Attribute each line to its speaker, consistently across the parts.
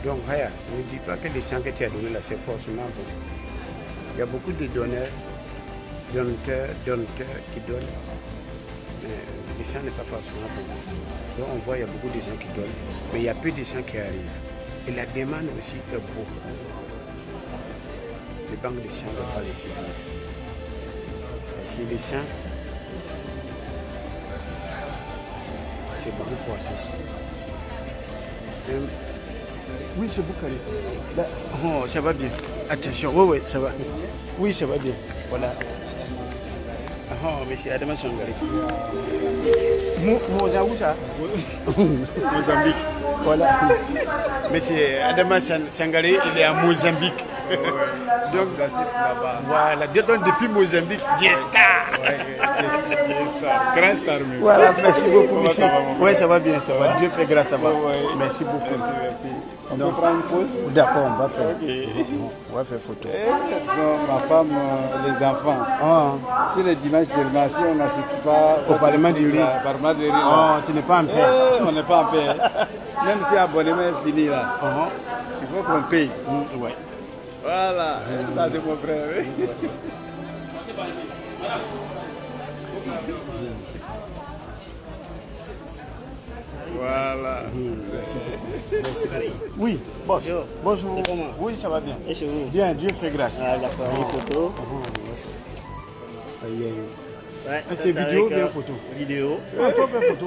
Speaker 1: Donc, Haya, ne dis pas que les sangs que tu as donnés là, c'est forcément bon. Il y a beaucoup de donateurs qui donnent. Mais le sang n'est pas forcément bon. Donc, on voit qu'il y a beaucoup de gens qui donnent, mais il y a peu de gens qui arrivent. Et la demande aussi est beaucoup. Les banques de sang ne peuvent pas les suivre. Parce que les sangs, c'est beaucoup porté. Oui, c'est Boukari. Là, oh, ça va bien. Attention, oui, ça va. Oui, ça va bien. Voilà. Oh, monsieur Adama Sangari. Mozambique, ça? Mozambique. Voilà. Monsieur Adama Sangari, il est à Mozambique. Donc, j'assiste là-bas. Voilà. Donc, depuis Mozambique, J-Star. Grand star. Voilà, merci beaucoup, monsieur. Oui, ça va bien, ça va. Dieu fait grâce, ça va. Merci beaucoup. Merci.
Speaker 2: On peut prendre une pause?
Speaker 1: D'accord, on va faire. On va faire photo.
Speaker 2: Ma femme, les enfants. Si le dimanche seulement, si on n'assiste pas
Speaker 1: au Parlement du riz. Tu n'es pas en paix.
Speaker 2: On n'est pas en paix. Même si l'abonnement est fini là. Il faut qu'on paye.
Speaker 1: Ouais.
Speaker 2: Voilà, ça c'est mon frère. Voilà.
Speaker 1: Oui, boss. Bonjour. Oui, ça va bien.
Speaker 3: Et chez vous?
Speaker 1: Bien, Dieu fait grâce.
Speaker 3: Ah, d'accord. Une photo.
Speaker 1: C'est vidéo ou bien photo?
Speaker 3: Vidéo.
Speaker 1: Ah, tu vas faire photo?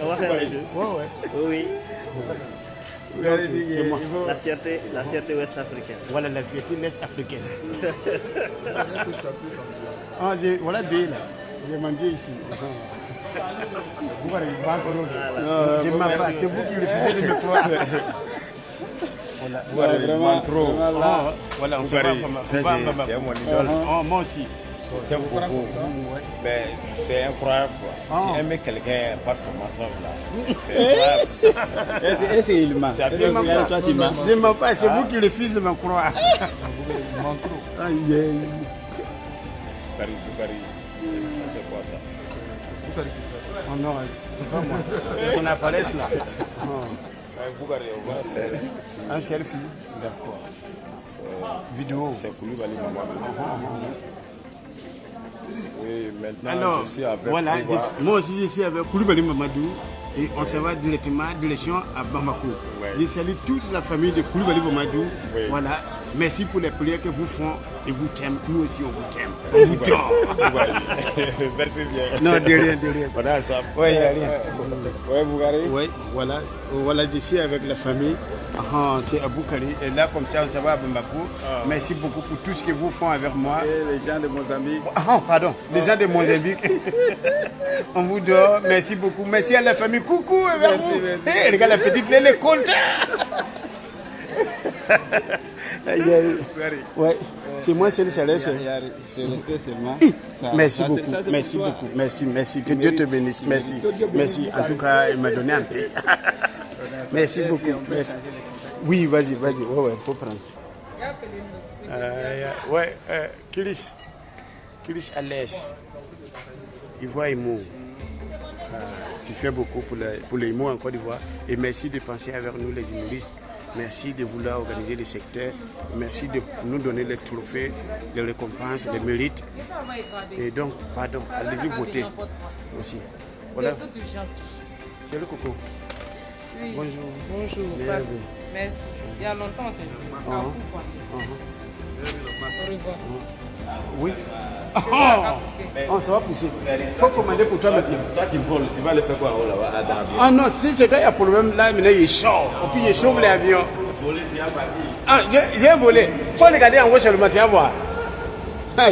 Speaker 3: On va faire les deux.
Speaker 1: Ouais.
Speaker 3: Oui.
Speaker 1: C'est moi.
Speaker 3: La fierté ouest africaine.
Speaker 1: Voilà la fierté l'est africaine. Voilà B là. J'ai mangé ici. C'est vous qui refusez de me croire. Voilà, vraiment trop. Voilà, on va mon idole. Moi aussi.
Speaker 4: Mais c'est incroyable quoi. Tu aimes quelqu'un par son mensonge là. C'est incroyable.
Speaker 2: Et c'est il ment.
Speaker 1: Toi tu mens. Je ne mens pas, c'est vous qui refusez de me croire.
Speaker 4: Boukari. Ça c'est quoi ça?
Speaker 1: Oh non, c'est pas moi. C'est ton appareil là.
Speaker 4: Boukari, on va faire
Speaker 1: un selfie. D'accord. Vidéo.
Speaker 4: C'est Koulibaly Mamadou. Oui, maintenant
Speaker 1: alors,
Speaker 4: je suis avec.
Speaker 1: Voilà, moi aussi je suis avec Koulibaly Mamadou et on se va directement direction à Bamako. Ouais. Je salue toute la famille de Koulibaly Mamadou. Oui. Voilà. Merci pour les prières que vous font et vous t'aime. Nous aussi on vous t'aime. On vous dort.
Speaker 4: Merci bien.
Speaker 1: Non, de rien.
Speaker 4: Voilà ça.
Speaker 1: Oui, il n'y a rien.
Speaker 2: Oui, Boukari.
Speaker 1: Oui, voilà, je suis avec la famille. C'est à Boukari. Et là, comme ça, on se va à Bamako. Merci beaucoup pour tout ce que vous font avec moi.
Speaker 2: Et les gens de Mozambique.
Speaker 1: Pardon, les gens de Mozambique. On vous dort. Merci beaucoup. Merci à la famille. Coucou avec vous. Hey, regarde la petite, elle est contente. Ouais. C'est moi, c'est le salaire.
Speaker 2: C'est resté seulement.
Speaker 1: Merci beaucoup. Merci. Que Dieu te bénisse. Merci. En tout cas, il m'a donné un peu. Merci beaucoup. Merci. Oui, vas-y. Ouais, il faut prendre. Kilis à l'aise. Il voit Imo. Tu fais beaucoup pour les Imo en Côte d'Ivoire. Et merci de penser avec nous, les humoristes. Merci de vouloir organiser le secteur. Merci de nous donner les trophées, les récompenses, les mérites. Et donc, pardon, allez-y voter aussi. Voilà. C'est le coco.
Speaker 5: Oui.
Speaker 1: Bonjour.
Speaker 5: Merci. Il y a longtemps, c'est Au revoir.
Speaker 1: Oui. Ça va pousser. Il faut commander pour toi maintenant.
Speaker 4: Toi tu voles, tu vas le faire quoi là-bas?
Speaker 1: Ah non, si c'est quand il y a problème, là maintenant il sort. Et puis il chauffe l'avion. J'ai volé. Il faut regarder en haut seulement, tu vas voir. Bon,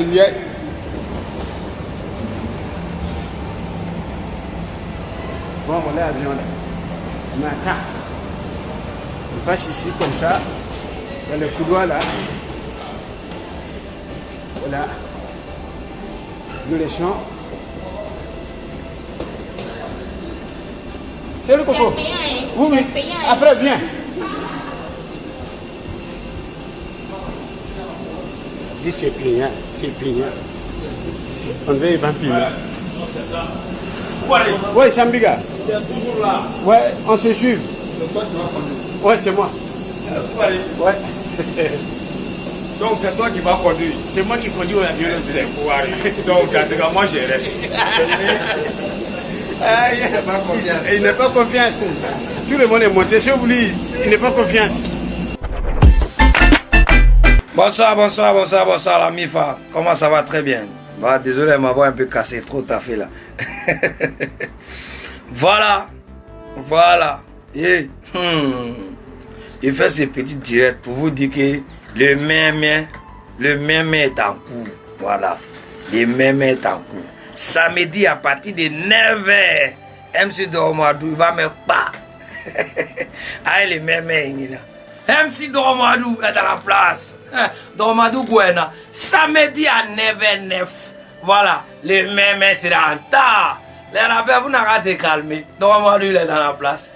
Speaker 1: voilà l'avion là. On attend. On passe ici comme ça. Dans le couloir là. Voilà. Les champs. C'est le coco. Oui. Après, viens. Dis c'est payant. On veut y vampire. Sambiga. Ouais, on se suit. Ouais, c'est moi. Ouais.
Speaker 4: Donc c'est toi qui vas conduire.
Speaker 1: C'est moi qui conduis la violence.
Speaker 4: C'est foiré. Donc dans ce cas, moi je reste.
Speaker 1: Il n'a pas confiance. Tout le monde est monté sur lui. Il n'a pas confiance.
Speaker 6: Bonsoir la MIFA. Comment ça va? Très bien. Bah, désolé, ma voix un peu cassée, trop taffé là. Voilà. Et, il fait ces petits directs pour vous dire que le mémé est en cours. Voilà. Le mémé est en cours. Samedi à partir de 9h, MC Doromadou, il va me pas. Allez, le mémé, il est là. MC Doromadou est à la place. Doromadou Gouena. Samedi à 9h09. Voilà. Le mémé sera en retard. Les rappeurs, vous n'avez qu'à se calmer. Doromadou, il est dans la place.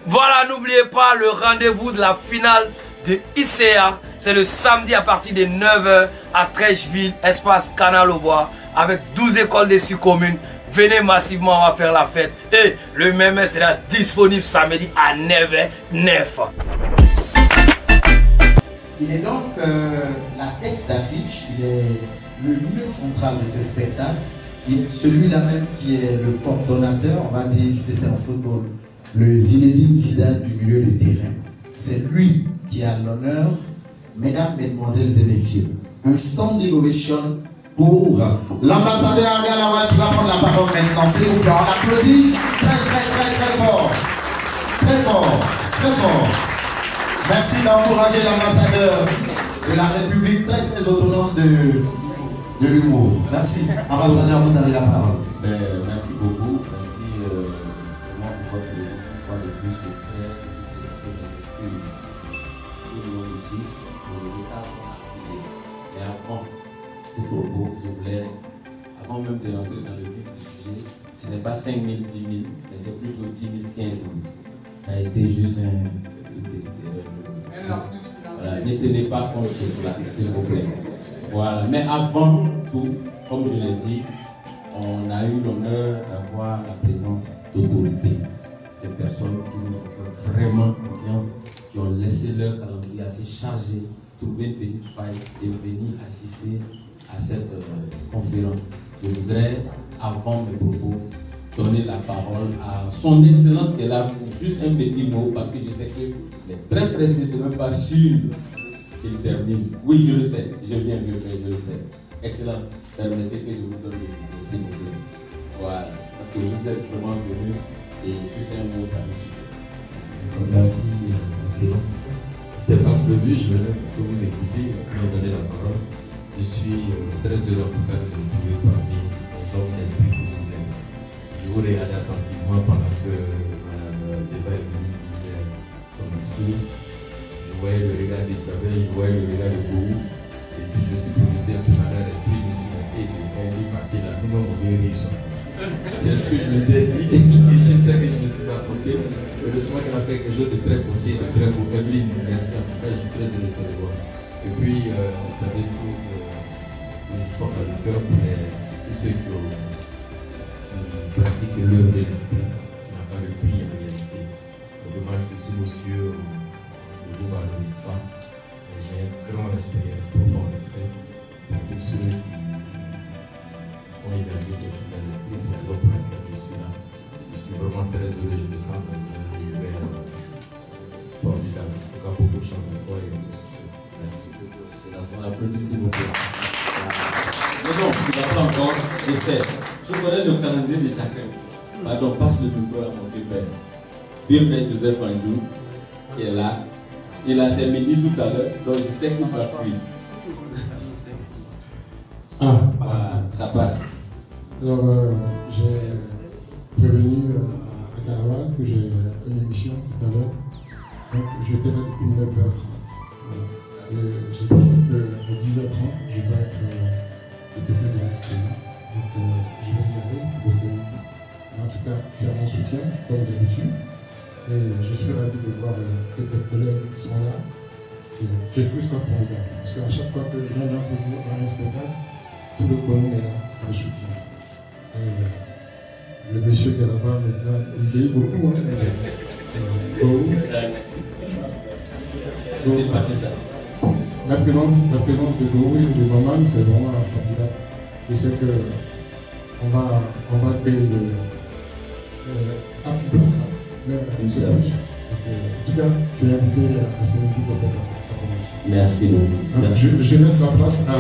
Speaker 6: Voilà, n'oubliez pas le rendez-vous de la finale de ICA. C'est le samedi à partir de 9h à Trècheville, espace Canal au Bois, avec 12 écoles de communes. Venez massivement, on va faire la fête. Et le mémé sera disponible samedi à 9h09.
Speaker 7: Il est donc la tête d'affiche, il est le lieu central de ce spectacle. Il est celui-là même qui est le coordonnateur, on va dire si c'était en football, le Zinedine Zidane du milieu de terrain. C'est lui qui a l'honneur, mesdames, mesdemoiselles et messieurs, un standing ovation pour l'ambassadeur Agalawal qui va prendre la parole maintenant. S'il vous plaît, on applaudit très fort. Très fort. Merci d'encourager l'ambassadeur de la République très autonome de l'humour. Merci. Ambassadeur, vous avez la parole.
Speaker 8: Merci beaucoup. Merci vraiment pour votre présence une fois de plus. Je voudrais présenter mes excuses. Tout le monde ici, pour le retard qu'on a accusé. Mais avant tout propos, je voulais, avant même de rentrer dans le vif du sujet, ce n'est pas 5 000, 10 000, mais c'est plutôt 10 000, 15 000. Ça a été juste une petite erreur. Voilà, ne tenez pas compte de cela, s'il vous plaît. Voilà, mais avant tout, comme je l'ai dit, on a eu l'honneur d'avoir la présence d'autorités, des personnes qui nous ont fait vraiment confiance, qui ont laissé leur calendrier assez chargé, trouver une petite faille et venir assister à cette conférence. Je voudrais, avant mes propos, donner la parole à son excellence qui est là pour juste un petit mot, parce que je sais qu'il est très pressé, c'est même pas sûr qu'il termine. Oui, je le sais, je le sais. Excellence, permettez que je vous donne le mot, s'il vous plaît. Voilà, parce que vous êtes vraiment venu et juste un mot, ça me suffit.
Speaker 9: Merci, Excellence. C'était pas prévu, je venais pour vous écouter, pour vous donner la parole. Je suis très heureux en tout cas de me retrouver parmi les hommes d'esprit que vous êtes. Je vous regardais attentivement pendant que Madame Débat est venue dire son discours. Je voyais le regard de Travers, je voyais le regard de Bourou. Et puis je me suis profité un peu dans l'esprit, je me suis dit, elle est partie là, nous-mêmes on est riches. C'est ce que je m'étais dit, et je sais que je me suis pas trompé. Heureusement qu'elle a fait quelque chose de très possible, de très beau. Evelyne, merci en tout cas, je suis très heureux de te voir. Et puis, vous savez tous, je porte dans le cœur pour tous ceux qui pratiquent l'œuvre de l'esprit, qui n'ont pas le prix en réalité. C'est dommage que sous nos cieux, on ne vous valorise pas. J'ai un grand respect, un profond respect pour tous ceux qui ont émergé quelque chose dans l'esprit. C'est la raison pour laquelle je suis là. Je suis vraiment très heureux, je me sens dans un univers formidable. En tout cas, beaucoup de chance à toi et beaucoup de succès. Merci.
Speaker 8: C'est la soirée, applaudissez s'il vous plaît. Mais non, tu vas pas encore, je sais. Je connais le calendrier de chacun. Pardon, passe le micro à mon vieux père. Vieux père Joseph Andou, qui est là. Il a ses midi tout à l'heure, donc je sais qu'il va fuir. Ça passe.
Speaker 10: Alors, j'ai prévenu à Garawa que j'ai une émission tout à l'heure. Donc, j'étais là depuis 9h30. Voilà. J'ai dit qu'à 10h30, je vais être député de la RTI. Donc, je vais y aller pour ce midi. En tout cas, tu as mon soutien, comme d'habitude. Et je suis ravi de voir que tes collègues sont là. J'ai trouvé ça formidable. Parce qu'à chaque fois que l'un d'entre vous a un spectacle, tout le monde est là pour le soutien. Et le monsieur qui est là-bas maintenant, il vieillit beaucoup. Hein,
Speaker 9: C'est passé ça.
Speaker 10: La présence de Goro et de Maman, c'est vraiment formidable. Je sais que on va créer un peu plus, mais un peu plus. En tout cas, tu es invité à ce midi pour ta commence.
Speaker 9: Merci beaucoup.
Speaker 10: Je laisse la place à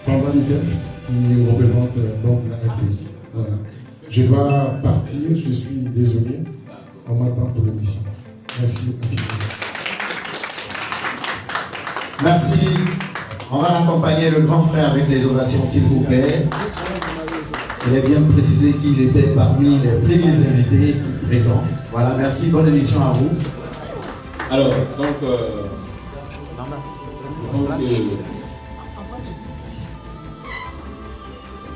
Speaker 10: Bamba Youssef qui représente donc la RTI. Voilà. Je vais partir, je suis désolé, on m'attend pour l'émission. Merci.
Speaker 7: Merci. On va accompagner le grand frère avec les ovations, s'il vous plaît. Il est bien précisé qu'il était parmi les premiers invités présents. Voilà, merci, bonne émission à vous.
Speaker 9: Alors, donc,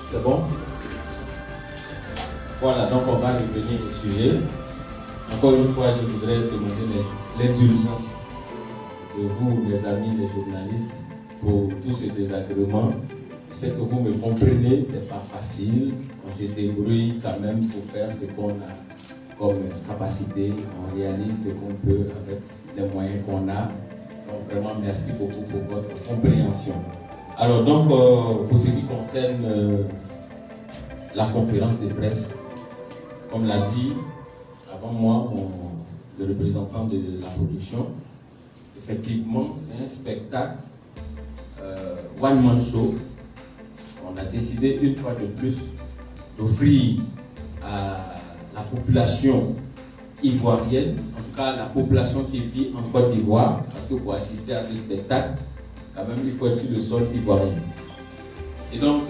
Speaker 9: c'est bon? Voilà, donc on va revenir au sujet. Encore une fois, je voudrais demander l'indulgence de vous, mes amis, les journalistes, pour tout ce désagrément. Je sais que vous me comprenez, c'est pas facile. On se débrouille quand même pour faire ce qu'on a comme capacité. On réalise ce qu'on peut avec les moyens qu'on a. Donc vraiment, merci beaucoup pour votre compréhension. Alors donc, pour ce qui concerne la conférence de presse, comme l'a dit avant moi le représentant de la production, effectivement, c'est un spectacle one-man show. On a décidé une fois de plus d'offrir à la population ivoirienne, en tout cas la population qui vit en Côte d'Ivoire, parce que pour assister à ce spectacle, quand même il faut être sur le sol ivoirien. Et donc,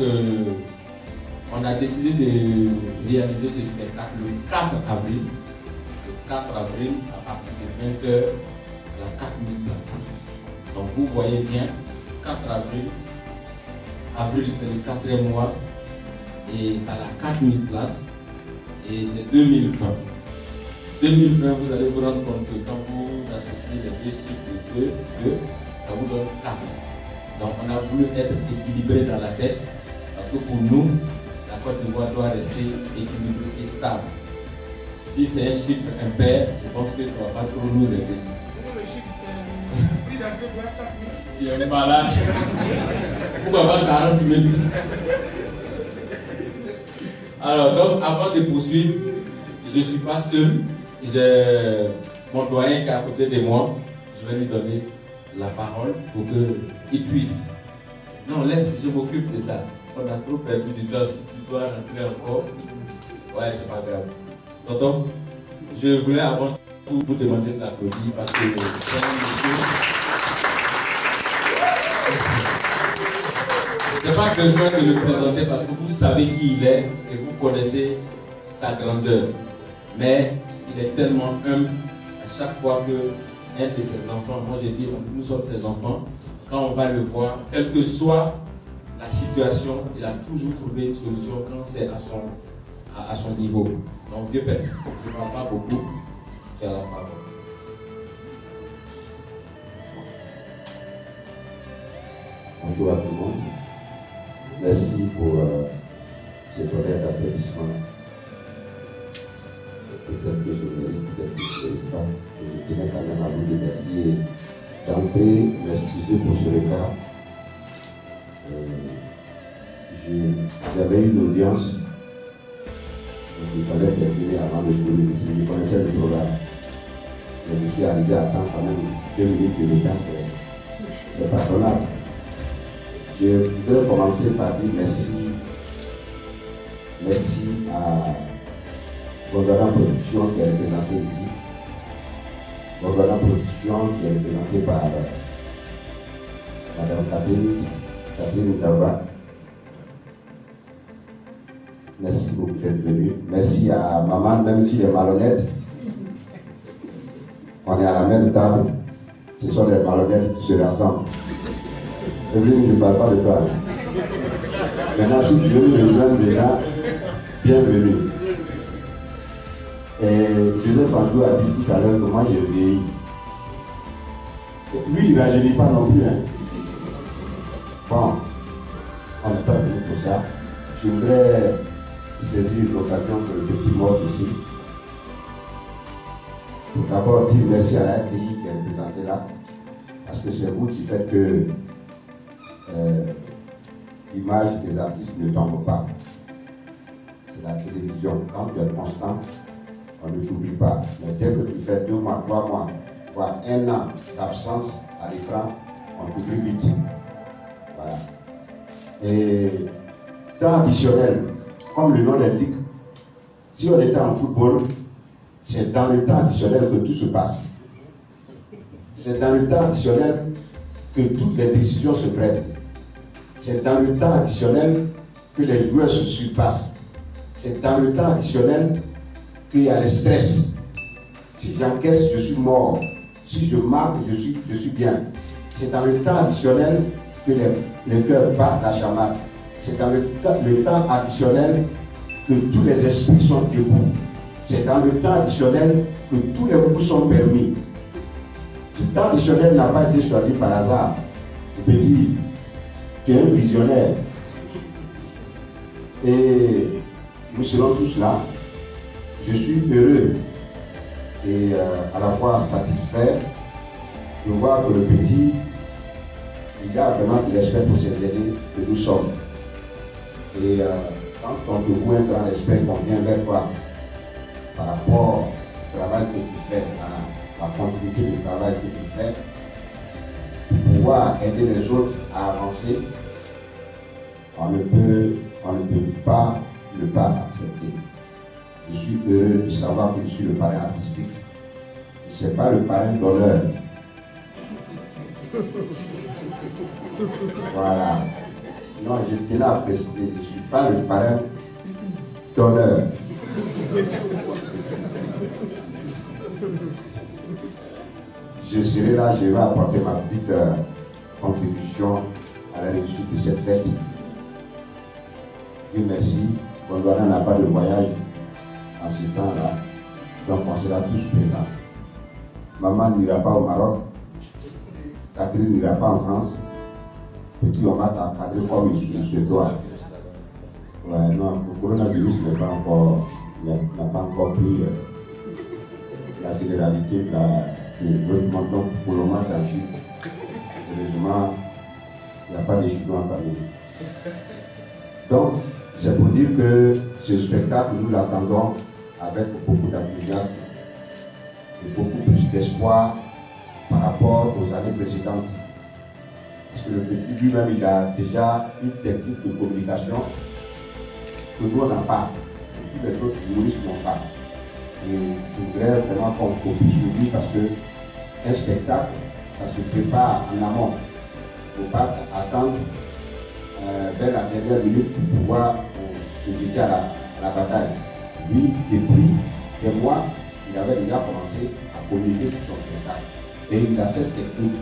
Speaker 9: on a décidé de réaliser ce spectacle le 4 avril. Le 4 avril, à partir de 20h, à 4000 places. Donc vous voyez bien, 4 avril, avril c'est le 4e mois, et ça a 4000 places, et c'est 2020. 2020, vous allez vous rendre compte que quand vous associez les deux chiffres de 2, ça vous donne 4. Donc on a voulu être équilibré dans la tête, parce que pour nous, la Côte d'Ivoire doit rester équilibrée et stable. Si c'est un chiffre impair, je pense que ça ne va pas trop nous aider. Tu es malade. Pourquoi pas 40 minutes? Alors, donc, avant de poursuivre, je ne suis pas seul. J'ai mon doyen qui est à côté de moi. Je vais lui donner la parole pour qu'il puisse. Non, laisse, je m'occupe de ça. On a trop perdu du temps. Si tu dois rentrer encore, ouais, c'est pas grave. Tonton, je voulais avant tout vous demander de l'applaudir parce que c'est un monsieur. Je n'ai pas besoin de le présenter parce que vous savez qui il est et vous connaissez sa grandeur. Mais il est tellement humble à chaque fois que un de ses enfants, moi j'ai dit nous sommes ses enfants, quand on va le voir, quelle que soit la situation, il a toujours trouvé une solution quand c'est à son niveau. Donc vieux père, je ne parle pas beaucoup, tu as la parole.
Speaker 11: Bonjour à tout le monde. Merci pour cet honneur d'applaudissement. Peut-être que je mérite, peut-être que je ne mérite pas. Je tenais quand même à vous remercier d'entrer, m'excuser pour ce retard. J'avais une audience, donc il fallait terminer avant de courir. Je connaissais le programme. Je suis arrivé à temps quand même 2 minutes de retard, c'est pardonnable. Je voudrais commencer par dire merci à Gondwana Production qui est représenté ici. Gondwana Production qui est représenté par Madame Catherine Oudaba. Merci beaucoup d'être venu. Merci à maman, même si elle est malhonnête. On est à la même table. Ce sont les malhonnêtes qui se rassemblent. Evelyne, je ne parle pas de toi. Maintenant, si tu veux nous rejoindre déjà, bienvenue. Et Joseph Andou a dit tout à l'heure que moi j'ai vieilli. Lui, il ne rajeunit pas non plus. Hein. Bon, on n'est pas venu pour ça. Je voudrais saisir l'occasion que le petit m'offre ici pour d'abord dire merci à la RTI qui est représentée là, parce que c'est vous qui faites que l'image des artistes ne tombe pas. C'est la télévision. Quand tu es constant, on ne t'oublie pas. Mais dès que tu fais 2 mois, 3 mois, voire 1 an d'absence à l'écran, on t'oublie vite. Voilà. Et temps additionnel, comme le nom l'indique, si on était en football, c'est dans le temps additionnel que tout se passe. C'est dans le temps additionnel que toutes les décisions se prennent. C'est dans le temps additionnel que les joueurs se surpassent. C'est dans le temps additionnel qu'il y a le stress. Si j'encaisse, je suis mort. Si je marque, je suis bien. C'est dans le temps additionnel que les cœurs battent la chamade. C'est dans le temps additionnel que tous les esprits sont debout. C'est dans le temps additionnel que tous les coups sont permis. Le temps additionnel n'a pas été choisi par hasard. Je peux dire, tu es un visionnaire. Et nous serons tous là. Je suis heureux et à la fois satisfait de voir que le petit, il a vraiment du respect pour ces aînés que nous sommes. Et quand on te voit un grand respect, on vient vers toi par rapport au travail que tu fais, à la continuité du travail que tu fais, pour pouvoir aider les autres à avancer, on ne peut pas ne pas accepter. Je suis heureux de savoir que je suis le parrain artistique. Ce n'est pas le parrain d'honneur. Voilà. Non, je tenais à préciser, je ne suis pas le parrain d'honneur. Je serai là, je vais apporter ma petite contribution à la réussite de cette fête. Dieu merci, Gondwana n'a pas de voyage en ce temps-là, donc on sera tous présents. Maman n'ira pas au Maroc, Catherine n'ira pas en France, petit on va t'encadrer comme il se doit. Ouais, non, le coronavirus n'a pas encore pris la généralité de votre monde, donc pour le moment c'est en Chine. Heureusement, il n'y a pas de Chinois parmi nous. Donc, c'est pour dire que ce spectacle, nous l'attendons avec beaucoup d'enthousiasme et beaucoup plus d'espoir par rapport aux années précédentes. Parce que le petit lui-même, il a déjà une technique de communication que nous, on n'a pas, que tous les autres humoristes n'ont pas. Et je voudrais vraiment qu'on copie sur lui parce qu'un spectacle, ça se prépare en amont. Il ne faut pas attendre vers la dernière minute pour pouvoir se jeter à la bataille. Lui, depuis des mois, il avait déjà commencé à communiquer sur son spectacle. Et il a cette technique.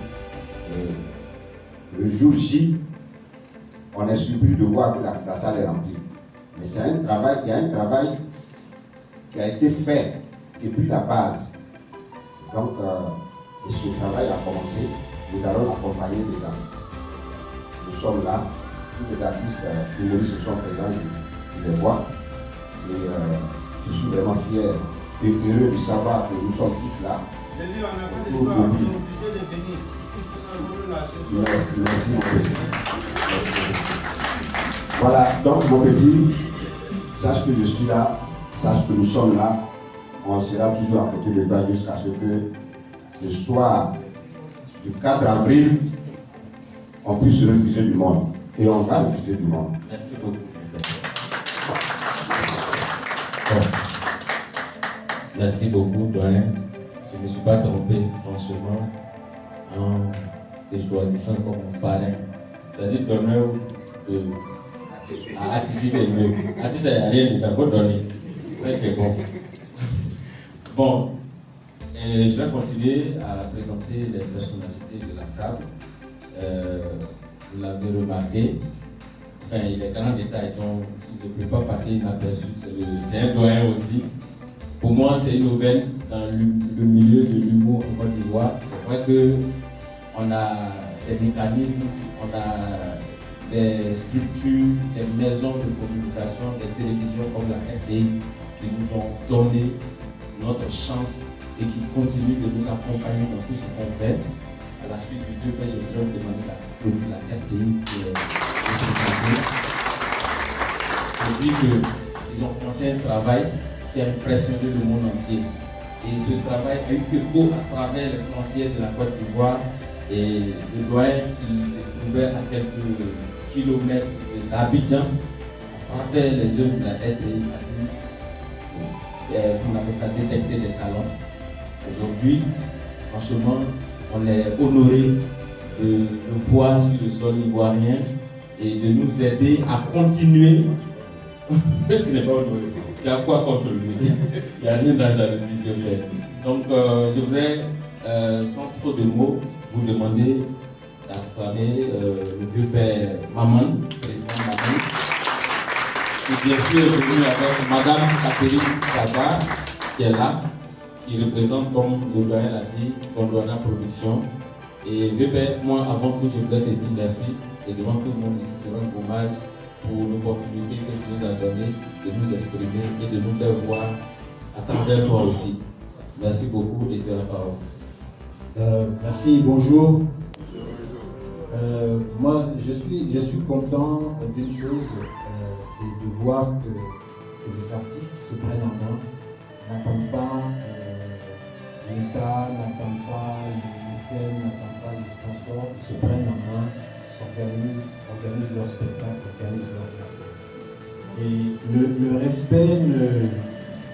Speaker 11: Et le jour J, on est surpris de voir que la salle est remplie. Mais c'est un travail, il y a un travail qui a été fait depuis la base. Donc, ce travail a commencé. Nous allons accompagner les gens. Nous sommes là. Tous les artistes humoristes sont présents, je les vois. Et je suis vraiment fier et heureux de savoir que nous sommes tous là. Pour Bobby. Merci mon petit. Voilà, donc mon petit, sache que je suis là, sache que nous sommes là. On sera toujours à côté de toi jusqu'à ce que le soir du 4 avril, on puisse refuser du monde. Et on va refuser du monde.
Speaker 9: Merci beaucoup. Merci beaucoup, doyen. Je ne me suis pas trompé, franchement, en te choisissant comme parrain. C'est-à-dire d'honneur à Atis Belmeu. Atis n'a rien dit, il faut donner. C'est bon. Bon, je vais continuer à présenter les personnalités de la table. Vous l'avez remarqué, enfin, il est grand détail, donc il ne peut pas passer inaperçu. C'est un doyen aussi. Pour moi, c'est une aubaine dans le milieu de l'humour en Côte d'Ivoire. C'est vrai qu'on a des mécanismes, on a des structures, des maisons de communication, des télévisions comme la RTI qui nous ont donné notre chance et qui continue de nous accompagner dans tout ce qu'on fait. À la suite du VEP, je voudrais vous demander d'applaudir la RTI qui est représentée. Je dis qu'ils ont commencé un travail qui a impressionné le monde entier. Et ce travail a eu écho à travers les frontières de la Côte d'Ivoire et le doyen qui se trouvait à quelques kilomètres d'Abidjan, à travers les œuvres de la RTI, qu'on appelle ça détecter des talents. Aujourd'hui, franchement, on est honoré de le voir sur le sol ivoirien et de nous aider à continuer. Tu n'es pas honoré. Tu as quoi contre lui? Il n'y a rien dans la jalousie de faire. Donc, je voudrais, sans trop de mots, vous demander d'accompagner le vieux père Maman, président Maman. Et bien sûr, venu avec Madame Catherine Kabar, qui est là, qui représente, comme le doyen l'a dit, Gondwana Production. Et vieux père, moi, avant tout, je voudrais te dire merci. Et devant tout le monde ici, te rendre hommage pour l'opportunité que tu nous as donnée de nous exprimer et de nous faire voir à travers toi aussi. Merci beaucoup et tu as la parole.
Speaker 10: Merci, bonjour. Moi, je suis content d'une chose, c'est de voir que les artistes se prennent en main, n'attendent pas l'État, n'attendent pas les scènes, n'attendent pas les sponsors, ils se prennent en main, organisent leur spectacle, organisent leur carrière. Et le respect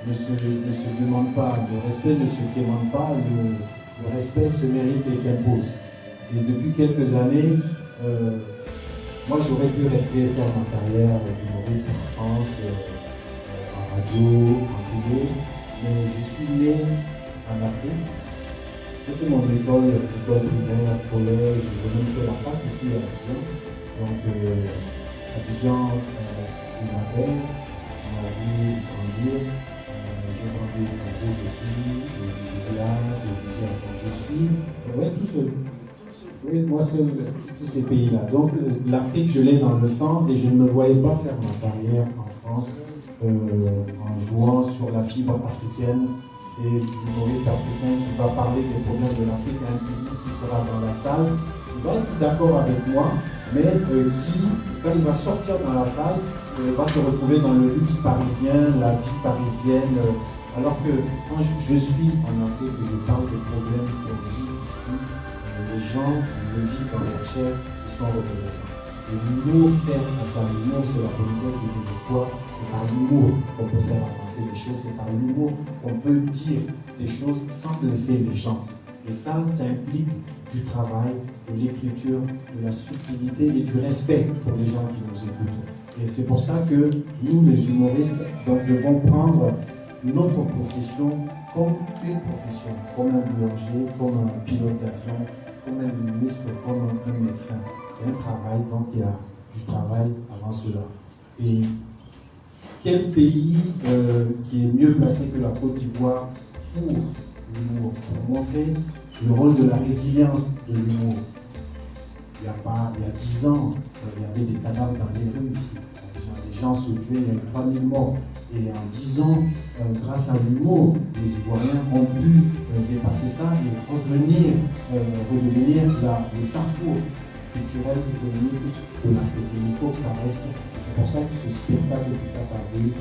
Speaker 10: ne se demande pas, le respect ne se demande pas, le respect se mérite et s'impose. Et depuis quelques années, moi j'aurais pu rester faire ma carrière d'humoriste en France, en radio, en télé, mais je suis né en Afrique. J'ai fait mon école primaire, collège, j'ai même fait la fac ici à Abidjan. Donc Abidjan, c'est ma terre, on m'a vu grandir. J'ai grandi au Congo aussi, au Nigeria, au Niger. Donc je suis tout seul. Oui, moi seul, tous ces pays-là. Donc l'Afrique, je l'ai dans le sang et je ne me voyais pas faire ma carrière en France en jouant sur la fibre africaine. C'est l'humoriste africain qui va parler des problèmes de l'Afrique à un public qui sera dans la salle. Il va être d'accord avec moi, mais qui, quand il va sortir dans la salle, va se retrouver dans le luxe parisien, la vie parisienne. Alors que quand je suis en Afrique, je parle des problèmes qu'on vit ici, les gens le vivent dans leur chair, ils sont reconnaissants. Et l'humour sert à ça. L'humour, c'est la politesse du désespoir. C'est par l'humour qu'on peut faire avancer les choses. C'est par l'humour qu'on peut dire des choses sans blesser les gens. Et ça implique du travail, de l'écriture, de la subtilité et du respect pour les gens qui nous écoutent. Et c'est pour ça que nous, les humoristes, donc, devons prendre notre profession comme une profession, comme un boulanger, comme un pilote d'avion, comme un ministre, comme un médecin. C'est un travail, donc il y a du travail avant cela. Et quel pays qui est mieux placé que la Côte d'Ivoire pour l'humour, pour montrer le rôle de la résilience de l'humour. Il y a 10 ans, il y avait des cadavres dans les rues ici. Les gens se tuaient, il y a eu 3000 morts. Et en 10 ans, grâce à l'humour, les Ivoiriens ont pu dépasser ça et redevenir le carrefour culturel, économique de l'Afrique. Et il faut que ça reste. Et c'est pour ça que ce spectacle du 4 avril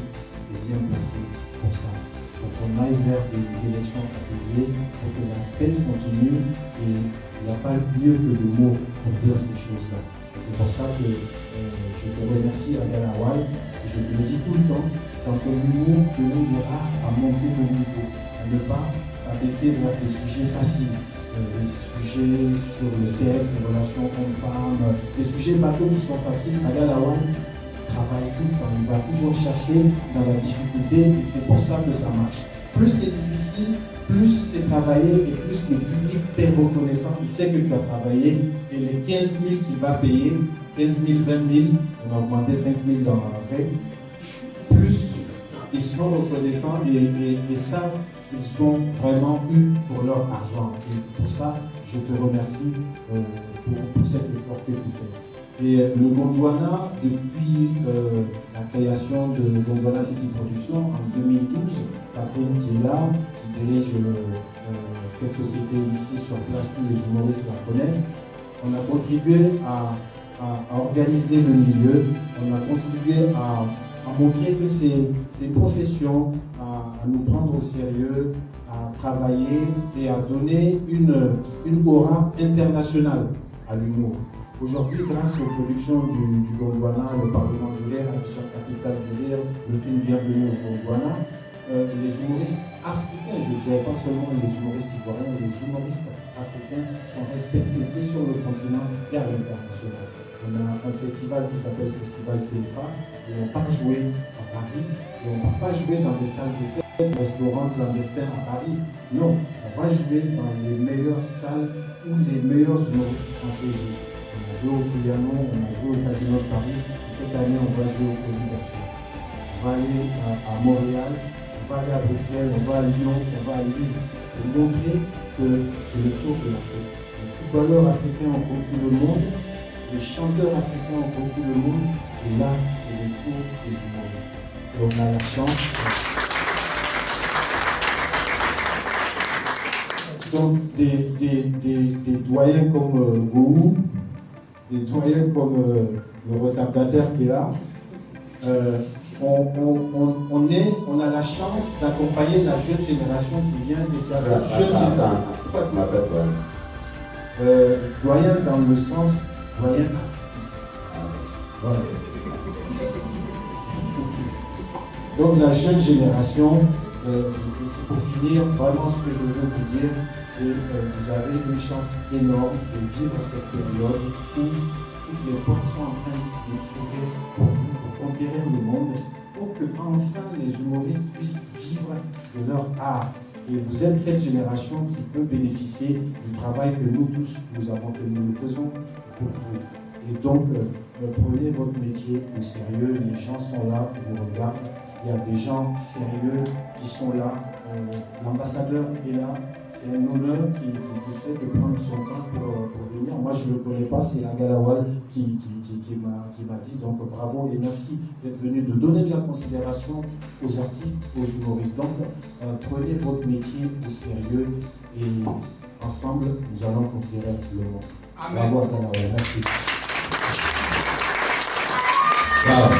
Speaker 10: est bien placé pour ça. Pour qu'on aille vers des élections apaisées, pour que la paix continue. Et il n'y a pas mieux que le mot pour dire ces choses-là. Et c'est pour ça que je te remercie, Adel Hawaï. Je te le dis tout le temps. Dans ton humour, tu m'aideras à monter mon niveau, à ne pas abaisser vers des sujets faciles, des sujets sur le sexe, les relations hommes-femmes, des sujets bateaux qui sont faciles. Adel Hawaï travaille tout le temps, il va toujours chercher dans la difficulté et c'est pour ça que ça marche. Plus c'est difficile, plus c'est travaillé et plus le public t'est reconnaissant. Il sait que tu as travaillé et les 15 000 qu'il va payer, 15 000, 20 000, on a augmenté 5 000 dans l'entrée, plus ils sont reconnaissants et savent qu'ils ont vraiment eu pour leur argent. Et pour ça, je te remercie pour cet effort que tu fais. Et le Gondwana, depuis la création de Gondwana City Production en 2012, Catherine qui est là, qui dirige cette société ici sur place, tous les humoristes la connaissent, on a contribué à organiser le milieu, on a contribué à montrer que c'est une profession, à nous prendre au sérieux, à travailler et à donner une aura internationale à l'humour. Aujourd'hui, grâce aux productions du Gondwana, le Parlement du Rire, Abidjan Capitale du Rire, le film Bienvenue au Gondwana, les humoristes africains, je ne dirais pas seulement les humoristes ivoiriens, les humoristes africains sont respectés et sur le continent et à l'international. On a un festival qui s'appelle Festival CFA, où on part jouer à Paris et on ne va pas jouer dans des salles de fête, restaurants clandestins à Paris. Non, on va jouer dans les meilleures salles où les meilleurs humoristes français jouent. On a joué au Trianon, on a joué au Casino de Paris, et cette année on va jouer au Folies d'Argent. On va aller à Montréal, on va aller à Bruxelles, on va à Lyon, on va à Lille, pour montrer que c'est le tour de l'Afrique. Les footballeurs africains ont conquis le monde, les chanteurs africains ont conquis le monde, et là c'est le tour des humoristes. Et on a la chance. Donc des doyens comme Gouhou, des doyens comme le retardataire qui est là, on a la chance d'accompagner la jeune génération qui vient, et c'est à cette jeune génération.
Speaker 11: Pourquoi tu m'appelles doyen?
Speaker 10: Doyen dans le sens doyen artistique. Voilà. Donc la jeune génération, pour finir, vraiment ce que je veux vous dire, c'est que vous avez une chance énorme de vivre cette période où toutes les portes sont en train de s'ouvrir pour vous, pour conquérir le monde, pour que enfin les humoristes puissent vivre de leur art. Et vous êtes cette génération qui peut bénéficier du travail que nous tous, nous avons fait. Nous le faisons pour vous. Et donc, prenez votre métier au sérieux. Les gens sont là, vous regardent. Il y a des gens sérieux qui sont là. L'ambassadeur est là. C'est un honneur qui fait de prendre son temps pour venir. Moi, je ne le connais pas. C'est Agalawal qui m'a dit. Donc, bravo et merci d'être venu, de donner de la considération aux artistes, aux humoristes. Donc, prenez votre métier au sérieux et ensemble, nous allons conquérir le monde.
Speaker 12: Amen.
Speaker 10: Bravo Agalawal. Merci.
Speaker 12: Bravo.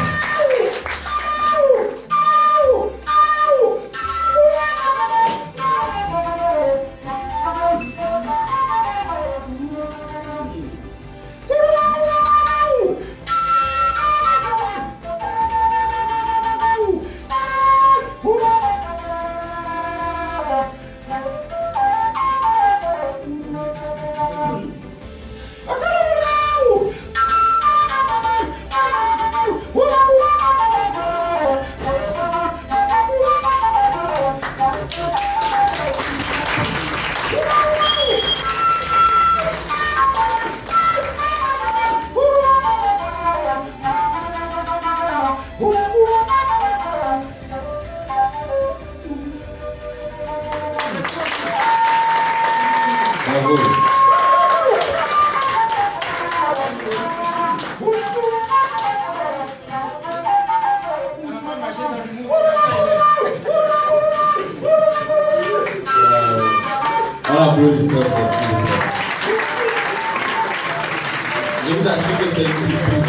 Speaker 9: Je vous assure que c'est une surprise.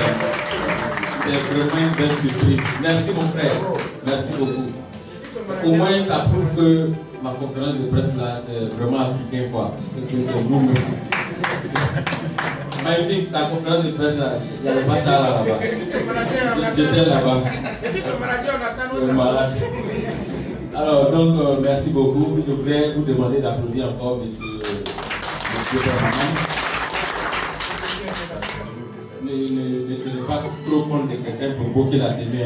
Speaker 9: C'est vraiment une belle surprise. Merci mon frère. Merci beaucoup. Au moins ça prouve que ma conférence de presse là, c'est vraiment africain quoi. C'est nous-mêmes. Magnifique, ta conférence de presse là, il n'y avait pas ça là-bas. J'étais là-bas. Le malade. Alors donc merci beaucoup. Je voudrais vous demander d'applaudir encore monsieur Permanent. Ne tenez pas trop compte de quelqu'un pour bloquer la télé.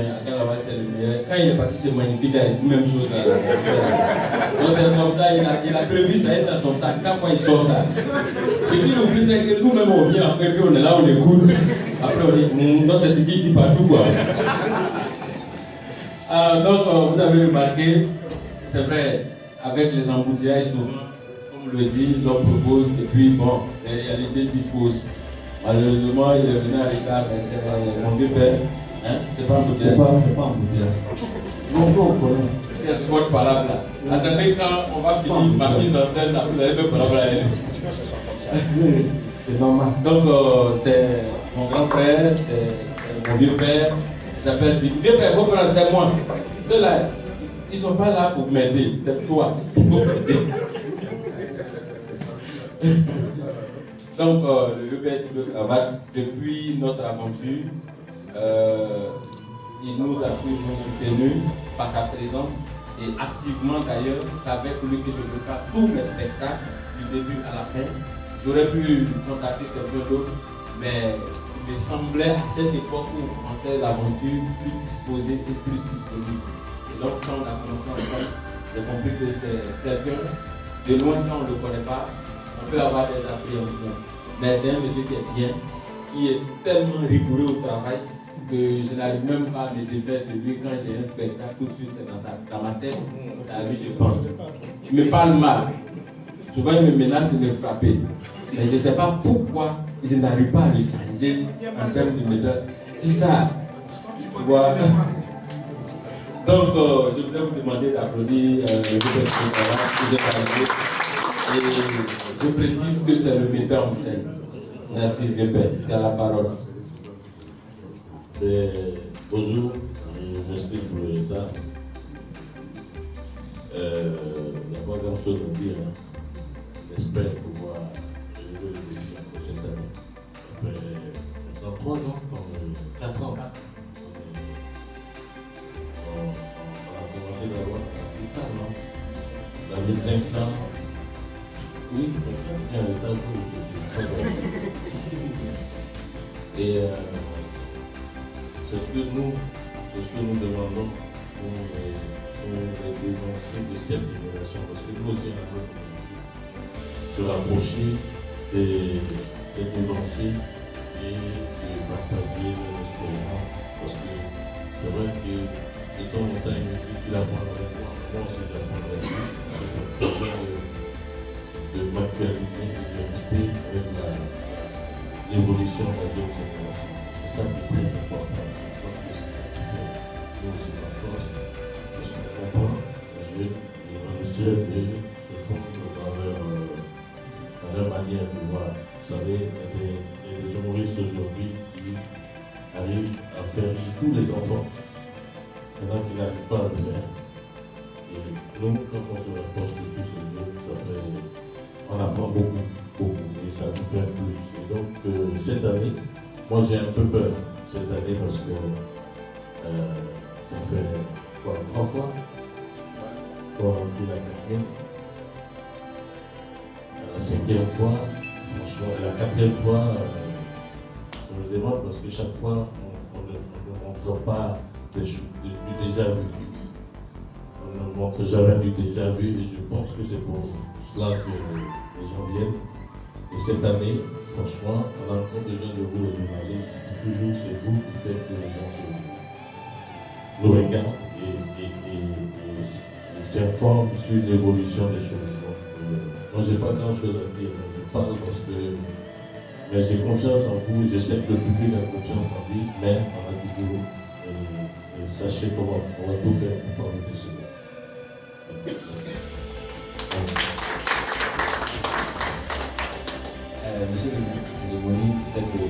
Speaker 9: C'est le meilleur. Quand il est parti, c'est magnifique, il a dit même chose là. Donc c'est comme ça, il a prévu ça être dans son sac. Quand il sort ça, ce qu'il oublie, c'est que nous-mêmes on vient après, puis on est là, on écoute. Après on dit, donc c'est ce qu'il dit partout quoi. Donc vous avez remarqué, c'est vrai, avec les embouteillages souvent, comme on le dit, l'on propose et puis bon, les réalités disposent. Malheureusement, il est venu en retard, mais c'est mon vieux père. Hein? C'est pas un bouteille.
Speaker 10: C'est pas un bouteille. Non, on connaît.
Speaker 9: C'est votre parole là. Attendez, quand on va finir ma mise en scène, là, vous allez faire parole à elle.
Speaker 10: C'est normal.
Speaker 9: Donc, c'est mon grand frère, c'est mon vieux père. Il s'appelle Vieux père, vos parents, c'est moi. Ceux-là, ils ne sont pas là pour m'aider. C'est toi qui faut m'aider. Donc, le vieux père Thibaut Cravate, depuis notre aventure, il nous a toujours soutenus par sa présence et activement d'ailleurs. C'est avec lui que je prépare tous mes spectacles du début à la fin. J'aurais pu contacter quelqu'un d'autre, mais il me semblait à cette époque où on commençait l'aventure plus disposé et plus disponible. Et donc quand on a commencé ensemble, j'ai compris que c'est quelqu'un, de loin quand on ne le connaît pas, on peut avoir des appréhensions. Mais c'est un monsieur qui est bien, qui est tellement rigoureux au travail que je n'arrive même pas à me défaire de lui. Quand j'ai un spectacle, tout de suite c'est dans ma tête, c'est à lui je pense. Il me parle mal. Souvent il me menace de me frapper. Mais je ne sais pas pourquoi je n'arrive pas à le changer en termes de méthode. C'est ça. Tu vois. Donc je voulais vous demander d'applaudir le groupe de et je précise que c'est le metteur en scène. Merci, vieux père. Tu as la parole.
Speaker 12: Bonjour, je m'explique pour le retard. Il n'y a pas grand chose à dire. Hein. J'espère pouvoir relever le défi après cette année. Après dans 3 ans, 4 ans, on a commencé d'abord à la petite salle, non? La 1500. Oui, il y a un retard pour et c'est ce que nous demandons pour les dénoncés de cette génération, parce que nous aussi on a notre principe, se rapprocher des dénoncés et de partager nos expériences, parce que c'est vrai que de temps en temps il me dit qu'il apprendrait moi aussi j'apprendrais de m'actualiser et de rester avec l'évolution de la deuxième génération. C'est ça qui est très important. Je crois que c'est ça qui fait nous aussi la force. Parce qu'on comprend les jeunes et on essaie de se fondre dans leur manière de voir. Vous savez, il y a des humoristes aujourd'hui qui arrivent à faire tous les enfants. Il y en a qui n'arrivent pas à le faire. Et nous, quand on se rapproche de tous ces jeunes, on apprend beaucoup, et ça nous fait plus. Et donc, cette année, moi j'ai un peu peur, cette année, parce que ça fait quoi, 3 fois qu'on remplit la 4e, la 5e fois, franchement, et la 4e fois, je me demande parce que chaque fois, on ne montre pas du déjà vu. On ne montre jamais du déjà vu, et je pense que c'est pour cela que les gens viennent. Et cette année, franchement, à l'encontre des gens de vous, les journalistes, toujours c'est vous qui faites que les gens nous regardent et s'informent sur l'évolution des choses. Donc, moi, je n'ai pas grand chose à dire, mais je parle parce que j'ai confiance en vous, je sais que le public a confiance en lui, mais on a du boulot. Et sachez qu'on va tout faire pour pas vous décevoir. Merci.
Speaker 9: Monsieur le ministre, c'est le Moni qui sait que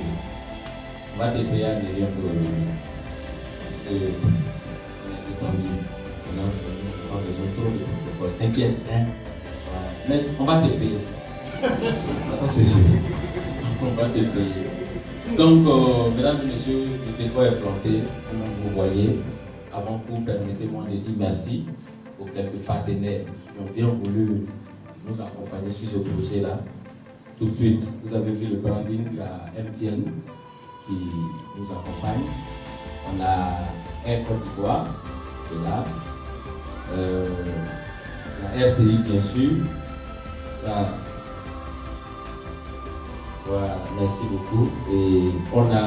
Speaker 9: Matépéa n'est rien pour aujourd'hui. Parce qu'on est détendu. On a besoin trop de protocole. T'inquiète, hein? Mais on va te payer.
Speaker 10: C'est sûr.
Speaker 9: On va te payer. Donc, mesdames et messieurs, le décor est planté, comme vous voyez. Avant tout, permettez-moi de dire merci aux quelques partenaires qui ont bien voulu nous accompagner sur ce projet-là. Tout de suite, vous avez vu le branding de la MTN qui nous accompagne. On a Air Côte d'Ivoire qui est là. La RTI bien sûr. Voilà, merci beaucoup. Et on a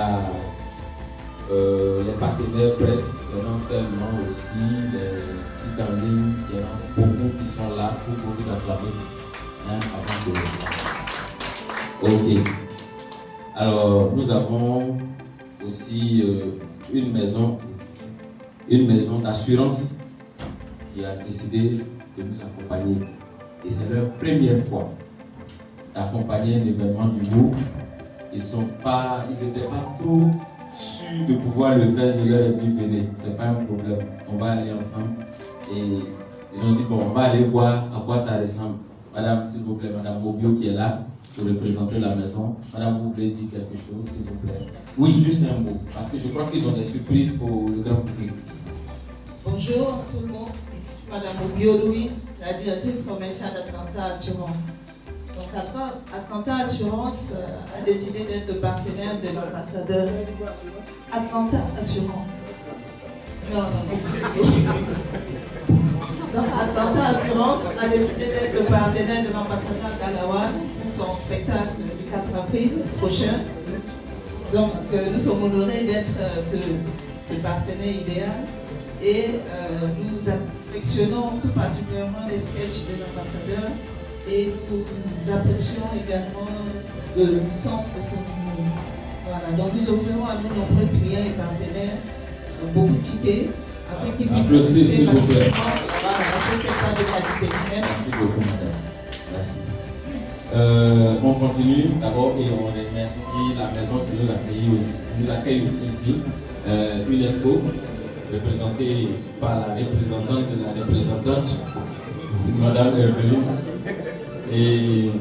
Speaker 9: les partenaires presse, il y en a tellement aussi, les sites en ligne, il y en a beaucoup qui sont là pour vous acclamer avant de... Ok. Alors, nous avons aussi une maison d'assurance qui a décidé de nous accompagner. Et c'est leur première fois d'accompagner un événement du groupe. Ils n'étaient pas trop sûrs de pouvoir le faire. Je leur ai dit, venez, c'est pas un problème, on va aller ensemble. Et ils ont dit, bon, on va aller voir à quoi ça ressemble. Madame, s'il vous plaît, Madame Mobio qui est là pour représenter la maison. Madame, vous voulez dire quelque chose, s'il vous plaît? Oui, juste un mot, parce que je crois qu'ils ont des surprises pour le grand public.
Speaker 13: Bonjour tout le monde, Madame Mobio Louise, la directrice commerciale d'Atlanta Assurance. Donc Atlanta Assurance a décidé d'être le partenaire de l'ambassadeur. Atlanta Assurance. Non. Donc Atlanta Assurance a décidé d'être le partenaire de l'ambassadeur Galawan pour son spectacle du 4 avril prochain. Donc nous sommes honorés d'être ce partenaire idéal et nous affectionnons tout particulièrement les sketchs de l'ambassadeur et nous apprécions également le sens de son humour. Voilà, donc nous offrons à nos nombreux clients et partenaires beaucoup de tickets afin qu'ils puissent assister massivement à ce spectacle de qualité.
Speaker 9: Merci beaucoup, madame. Merci. On continue d'abord et on remercie la maison qui nous accueille aussi ici, UNESCO, représentée par la représentante de la représentante, madame Herveline. Et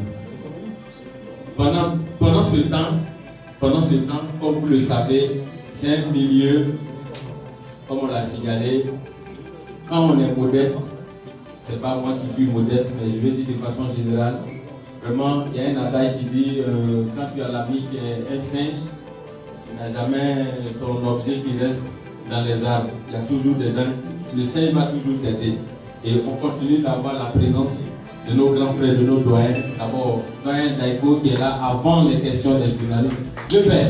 Speaker 9: pendant ce temps, comme vous le savez, c'est un milieu, comme on l'a signalé, quand on est modeste, c'est pas moi qui suis modeste, mais je vais dire de façon générale, vraiment, il y a un adage qui dit, quand tu as l'ami qui est un singe, tu n'as jamais ton objet qui reste dans les arbres. Il y a toujours des gens, le singe va toujours t'aider. Et on continue d'avoir la présence de nos grands frères, de nos doyens. D'abord, doyen Daiko qui est là avant les questions des journalistes. Le père,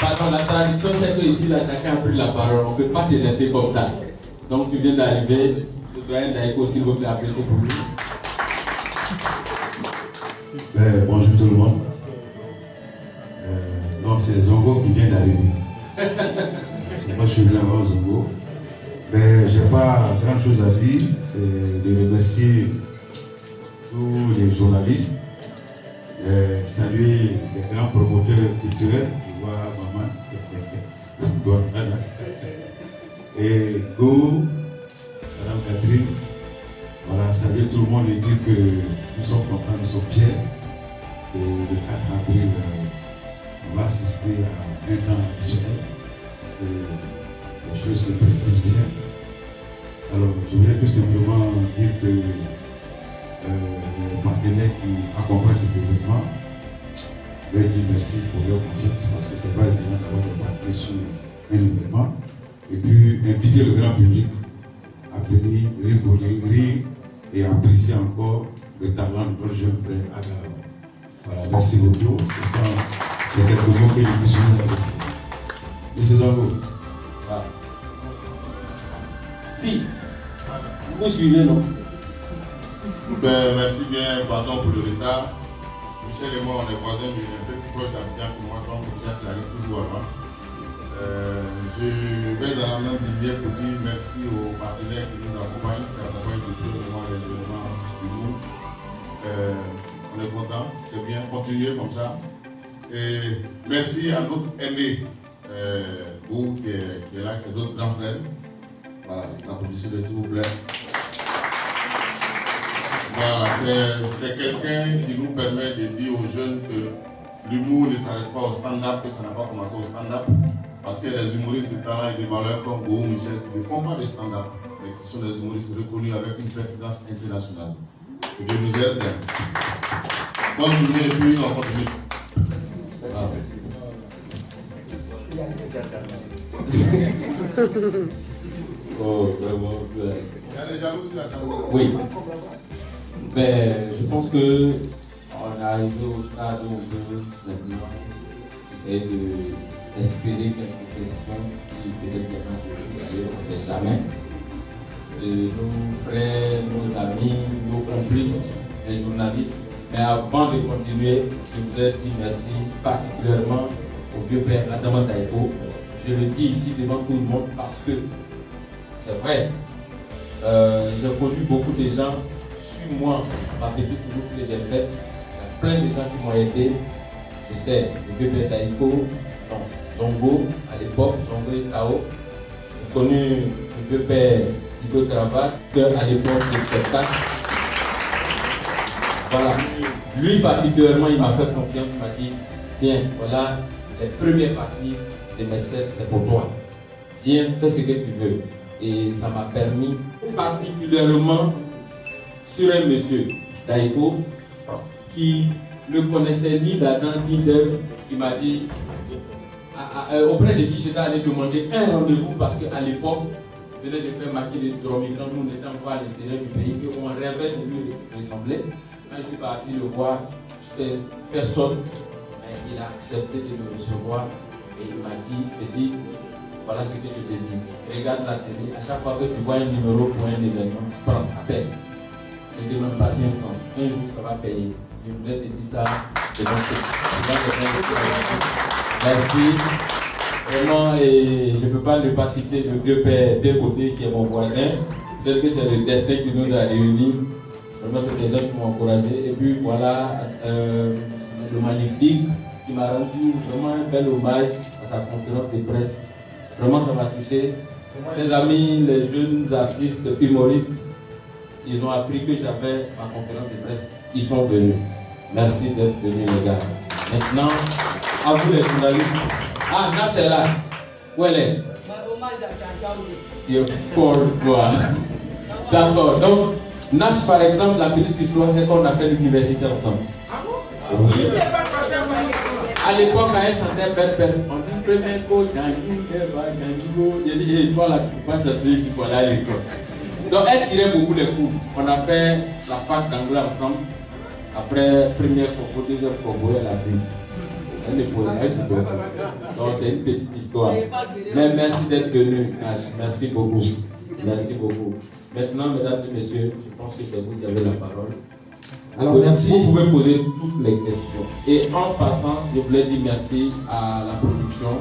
Speaker 9: pardon, la tradition c'est que ici, là, chacun a pris la parole. On ne peut pas te laisser comme ça. Donc, tu viens d'arriver. Le doyen Daiko, s'il vous plaît, appréciez pour lui.
Speaker 14: Bonjour tout le monde. Donc, c'est Zongo qui vient d'arriver. Moi, je suis venu avant Zongo. Mais je n'ai pas grand chose à dire. C'est de remercier tous les journalistes, saluer les grands promoteurs culturels, tu vois, maman, et Go, Madame Catherine, voilà, saluer tout le monde et dire que nous sommes contents, nous sommes fiers. Et le 4 avril, on va assister à un temps additionnel, parce que les choses se précisent bien. Alors, je voulais tout simplement dire que les partenaires qui accompagnent cet événement, leur dire merci pour leur confiance parce que c'est pas évident d'avoir des partenaires sur un événement. Et puis inviter le grand public à venir rigoler, rire et apprécier encore le talent de notre jeune frère Agara. Voilà, merci beaucoup. C'est quelques mots que je me suis adressé. Monsieur Zango.
Speaker 9: Ah. Si, vous suivez, non?
Speaker 15: Merci bien, pardon pour le retard. Michel et moi, on est voisins, mais un peu plus proche d'Abidjan que moi, donc c'est ça arrive toujours avant. Je vais dans la même lignée pour dire merci aux partenaires qui nous accompagnent, qui accompagnent depuis le moment les événements du groupe. On est content, c'est bien, continuez comme ça. Et merci à notre aimé vous qui est là, qui est d'autres grands frères. Voilà, c'est la position de s'il vous plaît. Voilà, c'est quelqu'un qui nous permet de dire aux jeunes que l'humour ne s'arrête pas au stand-up, que ça n'a pas commencé au stand-up. Parce qu'il y a des humoristes de talent et de valeur comme Beau Michel qui ne font pas de stand-up, mais qui sont des humoristes reconnus avec une pertinence internationale. Que Dieu nous aide. Continuez et puis on continue.
Speaker 9: Oh, vraiment.
Speaker 15: Il y a des jalousies à ta voix.
Speaker 9: Oui. Je pense que on est arrivé au stade où on peut maintenant essayer d'espérer quelques questions, si peut-être il y en a d'ailleurs, on ne sait jamais. De nos frères, nos amis, nos complices, les journalistes, Mais avant de continuer, je voudrais dire merci particulièrement au vieux père Adama Daïko. Je le dis ici devant tout le monde parce que c'est vrai, j'ai connu beaucoup de gens sur moi, ma petite route que j'ai faite. Il y a plein de gens qui m'ont aidé. Je sais, le vieux père Daïko, non, Zongo, à l'époque, Zongo et Tao. J'ai connu le vieux père Thibaut Cravate, à l'époque des spectacles. Voilà. Lui particulièrement, il m'a fait confiance, il m'a dit, tiens, voilà, les premières parties de mes sets, c'est pour toi. Viens, fais ce que tu veux. Et ça m'a permis, particulièrement sur un monsieur, Daïko, qui ne connaissait ni d'Adam ni d'Ève, qui m'a dit, auprès de qui j'étais allé demander un rendez-vous parce qu'à l'époque, je venais de faire maquiller des migrants, nous on était encore à l'intérieur du pays, on rêvait de lui ressembler. Quand je suis parti le voir, c'était personne, mais il a accepté de me recevoir et il m'a dit, petit, voilà ce que je te dis. Regarde la télé, à chaque fois que tu vois un numéro pour un événement, prends, appelle. Ne demande pas 5 francs. Un jour, ça va payer. Je voulais te dire ça. Merci. Vraiment, et je ne peux pas ne pas citer le vieux père d'un côté qui est mon voisin. Peut-être que c'est le destin qui nous a réunis. Vraiment, c'est des gens qui m'ont encouragé. Et puis voilà, le magnifique qui m'a rendu vraiment un bel hommage à sa conférence de presse. Vraiment, ça m'a touché. Mes amis, les jeunes artistes, humoristes, ils ont appris que j'avais ma conférence de presse. Ils sont venus. Merci d'être venus, les gars. Maintenant, à vous les journalistes. Ah, Nash est là. Où elle est?
Speaker 5: Hommage à Tchatchaoui.
Speaker 9: Tu es fort, quoi. D'accord. Donc, Nash, par exemple, la petite histoire, c'est qu'on a fait l'université ensemble. Ah bon? Oui. À l'époque, quand elle chantait Père, on dit premier coup, il dit, toi là, tu peux pas chanter ici pour aller à l'école. Donc, elle tirait beaucoup de coups. On a fait la fac d'anglais ensemble. Après, première compo, deuxième compo, elle a fait. Elle est pour elle, c'est bon. Donc, c'est une petite histoire. Mais merci d'être venu, Nash. Merci beaucoup. Merci beaucoup. Maintenant, mesdames et messieurs, je pense que c'est vous qui avez la parole.
Speaker 7: Alors, merci.
Speaker 9: Vous pouvez poser toutes les questions. Et en passant, je voulais dire merci à la production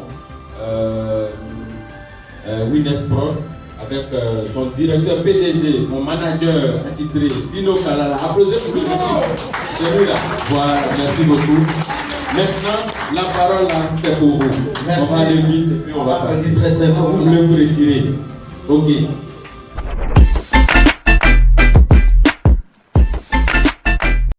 Speaker 9: Winners Prod avec son directeur PDG, mon manager attitré, Dino Kalala. Applaudissez pour lui. C'est lui là. Voilà, merci beaucoup. Maintenant, la parole là, c'est pour vous.
Speaker 7: Merci.
Speaker 9: On va aller vite et puis on va
Speaker 7: parler très très fort.
Speaker 9: Vous voulez vous retirer. Ok.